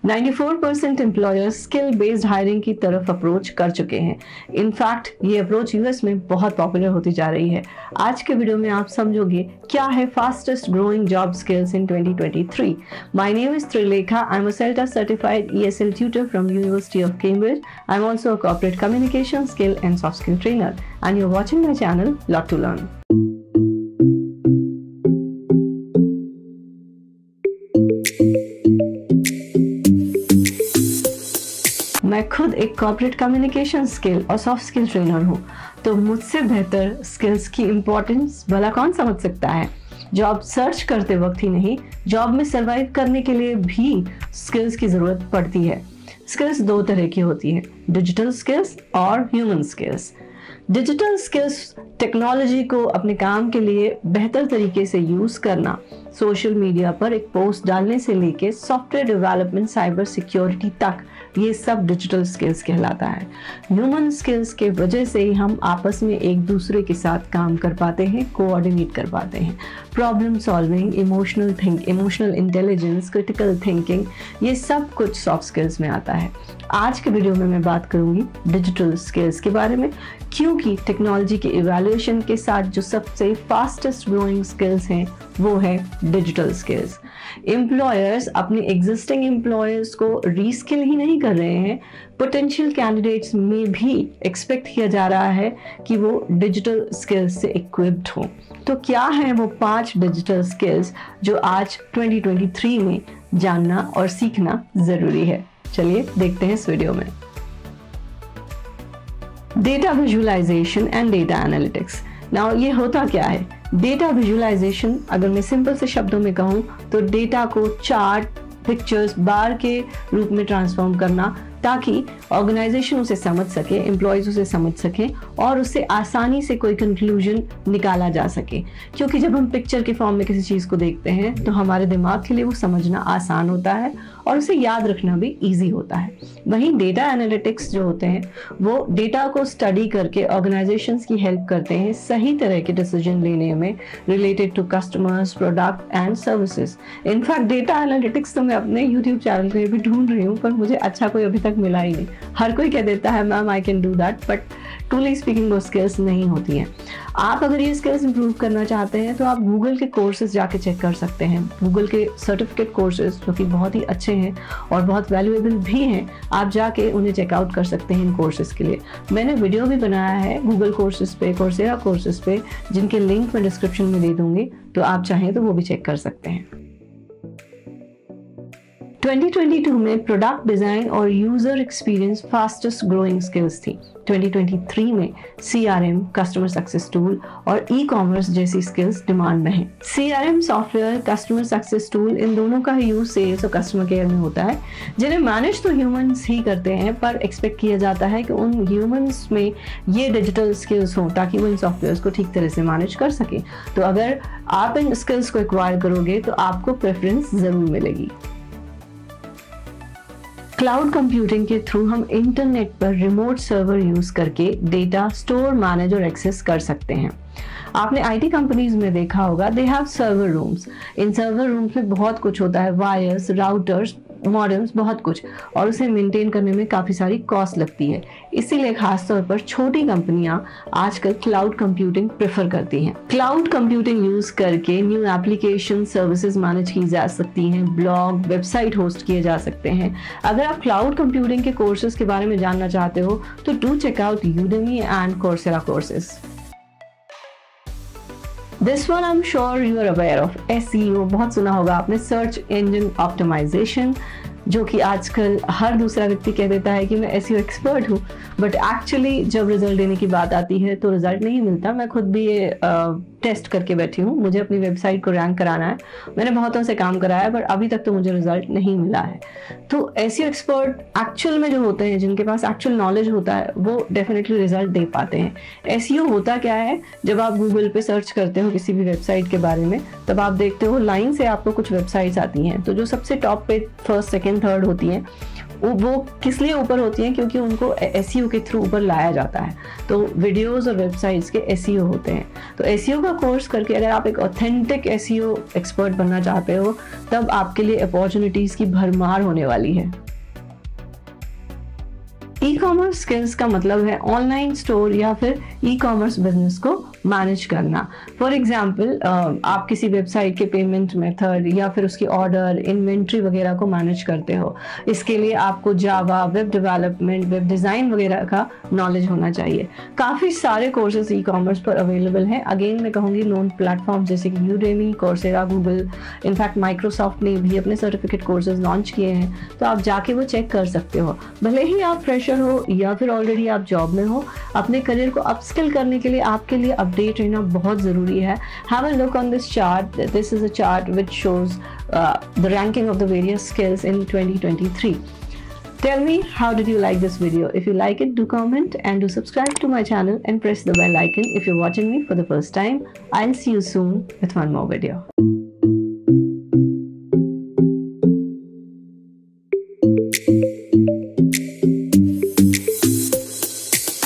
94% employers skill based hiring की तरफ approach कर चुके हैं। इनफैक्ट ये अप्रोच यूएस में बहुत पॉपुलर होती जा रही है। आज के वीडियो में आप समझोगे क्या है fastest growing job skills in 2023। My name is Trilekha. I am a CELTA certified ESL tutor from University of Cambridge. I am also a corporate communication skill and soft skill trainer, and you're watching my channel Lot to Learn. मैं खुद एक corporate communication skill और soft skill trainer हूँ, तो मुझसे बेहतर skills की importance भला कौन समझ सकता है। जॉब सर्च करते वक्त ही नहीं, जॉब में सरवाइव करने के लिए भी स्किल्स की जरूरत पड़ती है। स्किल्स दो तरह की होती है, डिजिटल स्किल्स और human skills. Digital skills technology को अपने काम के लिए बेहतर तरीके से यूज करना, सोशल मीडिया पर एक पोस्ट डालने से लेके सॉफ्टवेयर डेवलपमेंट, साइबर सिक्योरिटी तक, ये सब डिजिटल स्किल्स कहलाता है। ह्यूमन स्किल्स के वजह से ही हम आपस में एक दूसरे के साथ काम कर पाते हैं, कोऑर्डिनेट कर पाते हैं। Problem solving, emotional intelligence, critical thinking, ये सब कुछ सॉफ्ट स्किल्स में आता है। आज के वीडियो में मैं बात करूंगी डिजिटल स्किल्स के बारे में, क्योंकि टेक्नोलॉजी के इवैल्यूएशन के साथ जो सबसे फास्टेस्ट ग्रोइंग स्किल्स हैं वो है डिजिटल स्किल्स। एम्प्लॉयर्स अपने एग्जिस्टिंग एम्प्लॉयर्स को रीस्किल ही नहीं कर रहे हैं, पोटेंशियल कैंडिडेट्स में भी एक्सपेक्ट किया जा रहा है कि वो डिजिटल स्किल्स से इक्विप्ड हो। तो क्या है वो 5 डिजिटल स्किल्स जो आज 2023 में जानना और सीखना जरूरी है। चलिए देखते हैं इस वीडियो में। Data visualization and data analytics. Now ये होता क्या है? डेटा विजुअलाइजेशन, अगर मैं सिंपल से शब्दों में कहूँ तो डेटा को चार्ट, पिक्चर्स, बार के रूप में ट्रांसफॉर्म करना, ताकि ऑर्गेनाइजेशन उसे समझ सके, एम्प्लॉयज उसे समझ सके और उससे आसानी से कोई कंक्लूजन निकाला जा सके। क्योंकि जब हम पिक्चर के फॉर्म में किसी चीज़ को देखते हैं तो हमारे दिमाग के लिए वो समझना आसान होता है और उसे याद रखना भी इजी होता है। वहीं डेटा एनालिटिक्स जो होते हैं वो डेटा को स्टडी करके ऑर्गेनाइजेशंस की हेल्प करते हैं सही तरह के डिसीजन लेने में related to customers, product and services. In fact data analytics तो मैं अपने यूट्यूब चैनल पे भी ढूंढ रही हूँ, पर मुझे अच्छा कोई अभी तक मिला ही नहीं। हर कोई कह देता है ma'am I can do that, but truly speaking वो स्किल्स नहीं होती हैं। आप अगर ये स्किल्स इंप्रूव करना चाहते हैं तो आप गूगल के कोर्सेज जाके चेक कर सकते हैं। गूगल के सर्टिफिकेट कोर्सेज जो कि बहुत ही अच्छे हैं और बहुत वैल्यूएबल भी हैं, आप जाके उन्हें चेकआउट कर सकते हैं इन कोर्सेज के लिए। मैंने वीडियो भी बनाया है गूगल कोर्सेज पे, कोर्सेरा कोर्सेज पे, जिनके लिंक मैं डिस्क्रिप्शन में दे दूंगी, तो आप चाहें तो वो भी चेक कर सकते हैं। 2022 में प्रोडक्ट डिजाइन और user experience fastest growing skills थी। 2023 में CRM, कस्टमर सक्सेस टूल और ई-कॉमर्स जैसी स्किल्स डिमांड में हैं। CRM software, customer success tool, इन दोनों का यूज सेल्स और कस्टमर केयर में होता है, जिन्हें मैनेज तो ह्यूमंस ही करते हैं, पर एक्सपेक्ट किया जाता है कि उन ह्यूमंस में ये डिजिटल स्किल्स हों ताकि वो इन सॉफ्टवेयर को ठीक तरह से मैनेज कर सकें। तो अगर आप इन स्किल्स को एक्वायर करोगे तो आपको प्रेफरेंस जरूर मिलेगी। क्लाउड कंप्यूटिंग के थ्रू हम इंटरनेट पर रिमोट सर्वर यूज करके डेटा स्टोर, मैनेज और एक्सेस कर सकते हैं। आपने IT कंपनीज में देखा होगा, they have server rooms. In server rooms में बहुत कुछ होता है, वायर्स, राउटर्स, मॉडेम्स, बहुत कुछ, और उसे मेंटेन करने में काफ़ी सारी कॉस्ट लगती है। इसीलिए खासतौर पर छोटी कंपनियां आजकल क्लाउड कंप्यूटिंग प्रेफर करती हैं। क्लाउड कंप्यूटिंग यूज करके न्यू एप्लीकेशन, सर्विसेज मैनेज की जा सकती हैं, ब्लॉग, वेबसाइट होस्ट किए जा सकते हैं। अगर आप क्लाउड कंप्यूटिंग के कोर्सेज के बारे में जानना चाहते हो तो do check out Udemy and Coursera courses. This one I am sure you are aware of, SEO बहुत सुना होगा आपने, सर्च इंजन ऑप्टिमाइजेशन, जो कि आजकल हर दूसरा व्यक्ति कह देता है कि मैं SEO एक्सपर्ट हूँ, बट एक्चुअली जब रिजल्ट देने की बात आती है तो रिजल्ट नहीं मिलता। मैं खुद भी ये टेस्ट करके बैठी हूँ, मुझे अपनी वेबसाइट को रैंक कराना है, मैंने बहुतों से काम कराया है, पर अभी तक तो मुझे रिजल्ट नहीं मिला है। तो SEO एक्सपर्ट एक्चुअल में जो होते हैं, जिनके पास एक्चुअल नॉलेज होता है, वो डेफिनेटली रिजल्ट दे पाते हैं। SEO होता क्या है? जब आप गूगल पे सर्च करते हो किसी भी वेबसाइट के बारे में, तब आप देखते हो लाइन से आपको कुछ वेबसाइट्स आती हैं, तो जो सबसे टॉप पे फर्स्ट, सेकेंड, थर्ड होती हैं वो किस लिए ऊपर होती हैं, क्योंकि उनको एसईओ के थ्रू ऊपर लाया जाता है। तो वीडियोस और वेबसाइट्स के एसईओ होते हैं। तो एसईओ का कोर्स करके अगर आप एक ऑथेंटिक एसईओ एक्सपर्ट बनना चाहते हो, तब आपके लिए अपॉर्चुनिटीज़ की भरमार होने वाली है। ई कॉमर्स स्किल्स का मतलब है ऑनलाइन स्टोर या फिर ई कॉमर्स बिजनेस को मैनेज करना। फॉर एग्जाम्पल, आप किसी वेबसाइट के पेमेंट मेथड या फिर उसकी ऑर्डर, इन्वेंट्री वगैरह को मैनेज करते हो। इसके लिए आपको जावा, वेब डेवलपमेंट, वेब डिज़ाइन वगैरह का नॉलेज होना चाहिए। काफ़ी सारे कोर्सेज ई कॉमर्स पर अवेलेबल हैं। अगेन मैं कहूँगी लोन प्लेटफॉर्म जैसे कि Udemy, Coursera, Google, in fact Microsoft ने भी अपने सर्टिफिकेट कोर्सेज लॉन्च किए हैं, तो आप जाके वो चेक कर सकते हो। भले ही आप फ्रेशर हो या फिर ऑलरेडी आप जॉब में हो, अपने करियर को अपस्किल करने के लिए आपके लिए अपडेट रहना बहुत ज़रूरी है। Have a look on this chart. This is a chart which shows the ranking of the various skills in 2023. Tell me, how did you like this video? If you like it, do comment and do subscribe to my channel and press the bell icon if you're watching me for the first time. I'll see you soon with one more video.